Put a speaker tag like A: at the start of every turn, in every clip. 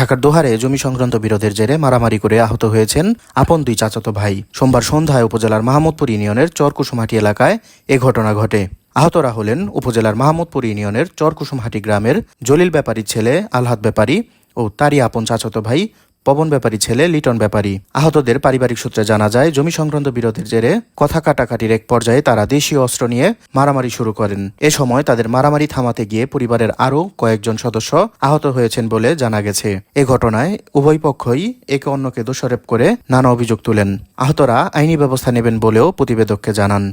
A: ঢাকার দোহারে জমি সংক্রান্ত বিরোধের জেরে মারামারি করে আহত হয়েছেন আপন দুই চাচাতো ভাই। সোমবার সন্ধ্যায় উপজেলার মাহমুদপুর ইউনিয়নের চরকুসুমহাটি এলাকায় এ ঘটনা ঘটে। আহতরা হলেন উপজেলার মাহমুদপুর ইউনিয়নের চরকুসুমহাটি গ্রামের জলিল ব্যাপারীর ছেলে আলহাদ ব্যাপারী ও তারই আপন চাচাতো ভাই পবন ব্যাপারী ছেলে লিটন ব্যাপারী। আহতদের পারিবারিক সূত্রে জানা যায়, জমি সংক্রান্ত বিরোধের জেরে কথা কাটাকাটির এক পর্যায়ে তারা দেশীয় অস্ত্র নিয়ে মারামারি শুরু করেন। এ সময় তাদের মারামারি থামাতে গিয়ে পরিবারের আরও কয়েকজন সদস্য আহত হয়েছেন বলে জানা গেছে। এ ঘটনায় উভয় পক্ষই একে অন্যকে দোষারোপ করে নানা অভিযোগ তুলেন। আহতরা আইনি ব্যবস্থা নেবেন বলেও প্রতিবেদককে জানান।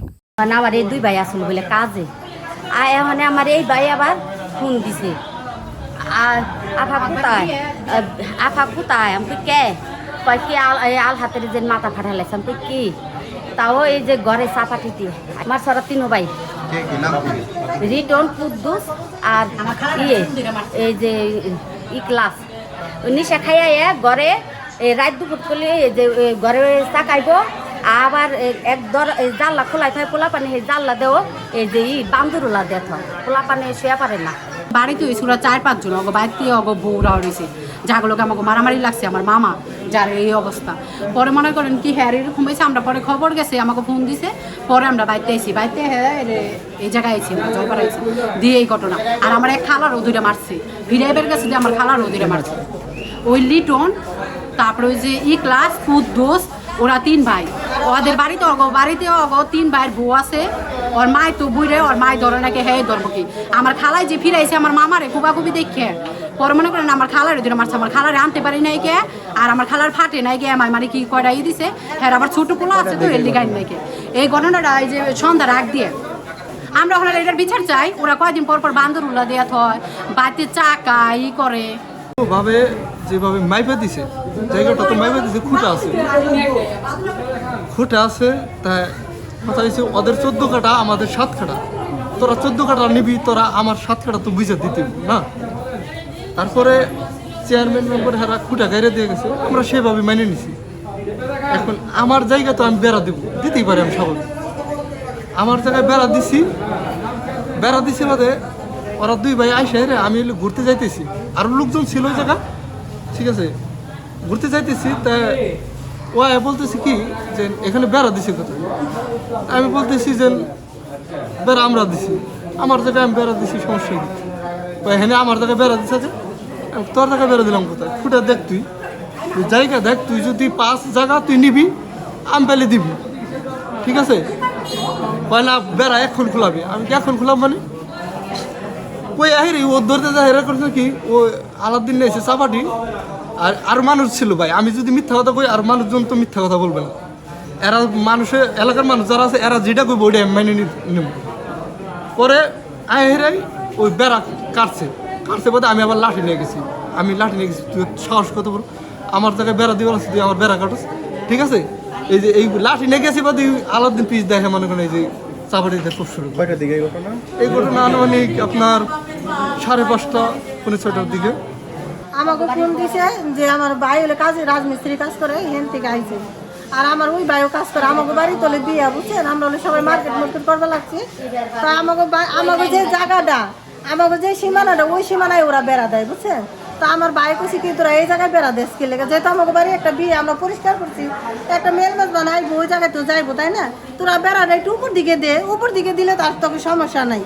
B: আমার এই দুই ভাই আসল বলে কাজে মানে আমার এই ভাই আবার ফোন দিছে, আফা কোথায় আমি কে কয় কি আল হাতের যে মাথা ফাটালাইছে আমি কি তাও এই যে ঘরে চাপাটিতে আমার সারা তিনো ভাই রিটন কুদ্দুস আর এই যে ইকলাস নিশা খাইয়া ঘরে রাত দুপুর করলে যে ঘরে চাকাইব আবার এক জানলা খোলাই থাকে পোলা পানি সেই জানলা দেও এই যে বান্দুরুলা দেয় পোলা পানি শুয়ে পারে না।
C: বাড়িতে হয়েছে ওরা 4-5 জন অগো বাড়িতে অগো বউরা রয়েছে যাগুলোকে আমাকে মারামারি লাগছে আমার মামা যার এই অবস্থা। পরে মনে করেন কি হ্যাঁ এরকম হয়েছে, আমরা পরে খবর গেছে আমাকে ফোন দিছে, পরে আমরা বাড়িতে এসেছি, বাড়িতে হ্যাঁ এই জায়গায় এসেছি জলপাড়া এসেছি দিয়ে এই ঘটনা। আর আমার এক খালার ওদিরে মারছে, ভিড়াইবের গেছে দিয়ে আমার খালার ওদিরে মারছে ওই লিটন, তারপরে ওই যে ইকলাস কুদ্দুস, ওরা 3 ভাই। ওদের বাড়িতে বাড়িতে 3 ভাইয়ের বউ আছে, ওর মায় তো বুড়ে ওর মায় ধরে নাকি হ্যাঁ ধরবো কি। আমার খালায় যে ফিরাইছে আমার মামারে খুবাখুবি দেখে পরে মনে করেন আমার খালার ওদিকে মারছে, আমার খালারে আনতে পারি নাই কে, আর আমার খালার ফাটে নাই গে আমার মানে কি কয়টা দিছে হ্যাঁ আবার ছোট পোলা আছে তো এর লিগাই নাই কে। এই ঘটনাটা এই যে সন্ধ্যার আগ দিয়ে আমরা ওখানে এটার বিচার চাই। ওরা কয়দিন পর পর বান্দর উল্লা দেয়া হয় বাড়িতে চাকা করে
D: ভাবে যেভাবে মাইপে দিছে জায়গাটা তো মাইপে দিছে খুঁটে আছে তাই কথা হয়েছে ওদের 14 কাটা আমাদের 7 কাটা, তোরা 14 কাটা নিবি, তোরা আমার 7 কাটা তো বুঝে দিতে না। তারপরে চেয়ারম্যান মেম্বার হারা খুঁটা গাইরে দিয়ে গেছে, আমরা সেভাবে মেনে নিছি। এখন আমার জায়গা তো আমি বেড়া দিতেই পারি, আমি স্বাভাবিক আমার জায়গায় বেড়া দিছি বাদে ওরা 2 ভাই আইসে রে আমি ঘুরতে যাইতেছি, আরও লোকজন ছিল ওই জায়গা, ঠিক আছে ঘুরতে যাইতেছি। তা ও বলতেছি কি যে এখানে বেড়া দিছে কোথায়, আমি বলতেছি যে বেড়া আমরা দিছি, আমার জায়গায় আমি বেড়া দিছি, সমস্যা কি এখানে আমার জায়গায় বেড়া দিছে যে তোর জায়গায় বেড়া দিলাম কোথায়, খুঁটা দেখ তুই জায়গা দেখ, তুই যদি 5 জায়গা তুই নিবি আমি পেলে দিবি, ঠিক আছে কয় না বেড়া এখন খোলাবি, আমি কি এখন খোলাম মানে ওই আহিরি ও ধরতে যা হেরা করছে কি ও আলাদিন এসে চাপাটি আর মানুষ ছিল ভাই। আমি যদি মিথ্যা কথা কই আর মানুষজন তো মিথ্যা কথা বলবে না, এরা মানুষের এলাকার মানুষ যারা আছে এরা যেটা কইব ওইটা মেনে নেব। পরে আহিরাই ওই বেড়া কাটছে বাদে আমি আবার লাঠি নিয়ে গেছি, তুই সাহস কত বড় আমার জায়গায় বেড়া দিবার আছে, তুই আমার বেড়া কাটস, ঠিক আছে এই যে এই লাঠি নিয়ে গেছি বাদে আলাদিন পিস দেখে মনে করেন এই যে চাপাটিতে খুব শুরু। কয়টার দিকে এই ঘটনা আনুমানিক আপনার 5:30 পৌনে 6টার দিকে
E: আমাকে ফোন দিছে যে আমার ভাই হলে কাজে রাজমিস্ত্রি কাজ করে হেন থেকে আইছে, আর আমার ওই ভাইও কাজ করে আমাকে বাড়ি তোলে বিয়া বুঝছেন, আমরা হলে সবাই মার্কেট করতে লাগছে। তা আমাকে যে জায়গাটা আমাকে যে সীমানাটা ওই সীমানায় ওরা বেড়া দেয় বুঝছেন। তা আমার ভাই কইছে কি তোরা এই জায়গায় বেড়া দেশ কে লেগে, যেহেতু আমাকে বাড়ি একটা বিয়ে আমরা পরিষ্কার করছি, একটা মেল মাছ বানাইবো ওই জায়গায় তো যাইবো তাই না, তোরা বেড়াটা একটু উপর দিকে দিলে তার তোকে সমস্যা নাই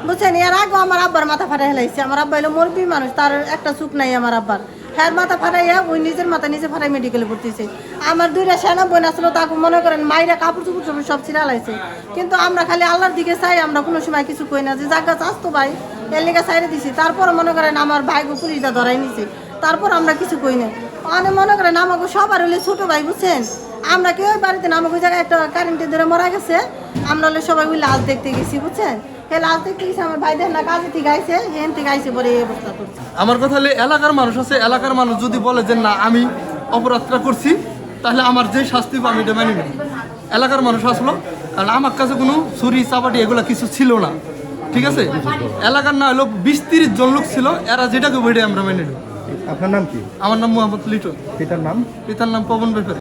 E: বুঝছেন। এর আগে আমার আব্বার মাথা ফাটাই হেলাইছে, আমার আব্বা হলো মুরব্বী মানুষ, তার একটা চুক নাই আমার আব্বার, হ্যাঁ মাথা ফাটাইয়া ওই নিজের মাথা নিজে ফাটাই মেডিকেলে ভর্তিছে। আমার 2টা সেনা বোন আসলো, তাকে মনে করেন মাইরা কাপড় চুপড় সব ছিড়ালাইছে, কিন্তু আমরা খালি আল্লাহর দিকে চাই, আমরা কোনো সময় কিছু কই না যে জায়গা চাস্তো ভাই এর লেগে সাইডে দিছি। তারপর মনে করেন আমার ভাইকে পুলিশটা ধরাই নিছে, তারপর আমরা কিছু কই না। অনেক মনে করেন আমাকে সবার হলে ছোট ভাই বুঝছেন, আমরা কেউ বাড়িতে না, আমাকে ওই জায়গায় একটা কারেন্টে ধরে মারা গেছে, আমরা হলে সবাই ওই লাশ দেখতে গেছি বুঝছেন। লাশ দেখতে গেছি আমার ভাই দেখ না কাজে ঠিক আইছে হেন থেকে আইসে পরে এই অবস্থা করছে।
D: আমার কথা হলে এলাকার মানুষ আছে, এলাকার মানুষ যদি বলে যে না আমি অপরাধটা করছি তাহলে আমার যে শাস্তি আমি এটা মানি নেব। এলাকার মানুষ আসলো, কারণ আমার কাছে কোনো ছুরি চাপাটি এগুলো কিছু ছিল না, ঠিক আছে এলাকার না হলো 20-30 জন লোক ছিল, এরা যেটাকে বইটা আমরা মেনে নেব।
F: আপনার নাম কি?
D: আমার নাম মোহাম্মদ লিটন।
F: পিতার নাম?
D: পিতার নাম পবন ব্যাপারী।